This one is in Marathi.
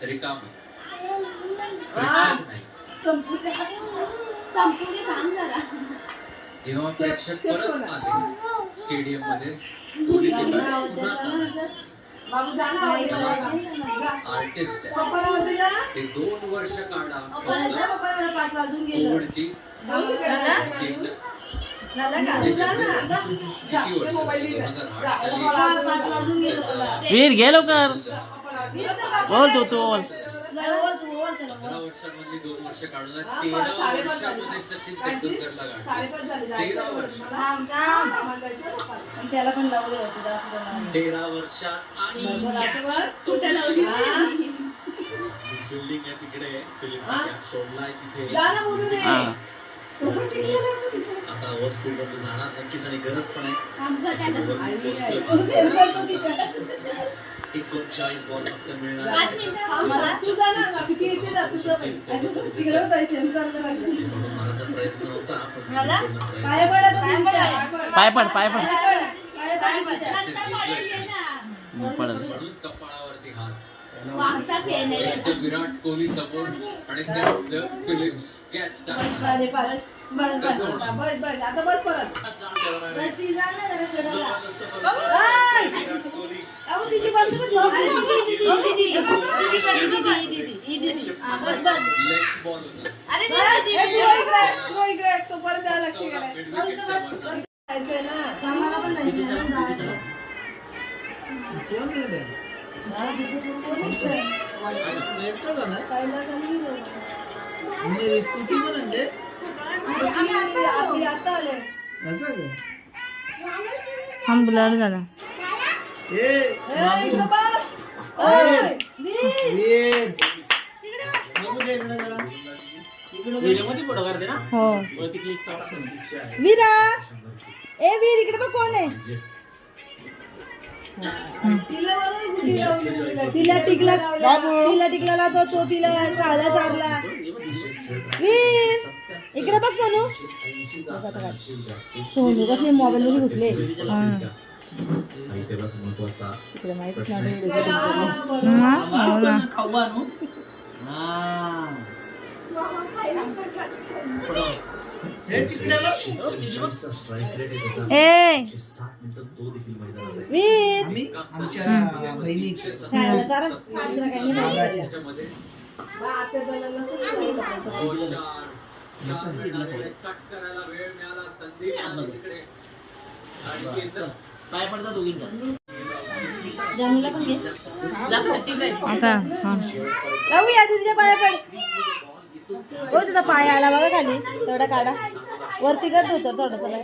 रिकाम प्रेक्षक नाही. संपूर्ण थांब जरा. जेव्हा प्रेक्षक परत आले स्टेडियम मध्ये, कोहली आर्टिस्ट ते 2 वर्ष काढा कोविडची वीर गे लवकर बोल तू 15 वर्षांमधली 2 वर्ष काढून 13 वर्षांमध्ये सचिन तेंडुलकरला गाठले. 13 वर्ष त्याला पण लावू 13 वर्षात आणि फिल्डिंग आहे तिकडे, सोडलाय तिथे. आता ओव्हर स्पीड वर जाणार नक्कीच आणि गरज पण आहे. 39 बॉल फक्त मिळणार. मारायचा प्रयत्न होता पाय पड म्हणून कपाळावरती हात. विराट कोहली सपोर्ट आणि त्यात फिलिप्स कॅच टाकणार. कसं होणार? लेफ्ट बॉल हम ब्लर झाला. हो वीरा, ए वीर इकडे बघ कोण आहे. तिला टिकला लावतो तो, तिला काला चारला. वीर इकडे बघ सोनू. सोनू कसले मोबाईल मध्ये घुसले. तिकडे माहितीच पाय पडतात दोघींचा. आता लावूया तिच्या पाया पड. हो तुझा पाय आला बघा खाली, तेवढा काढा वरती करतो तर थोडं तुला.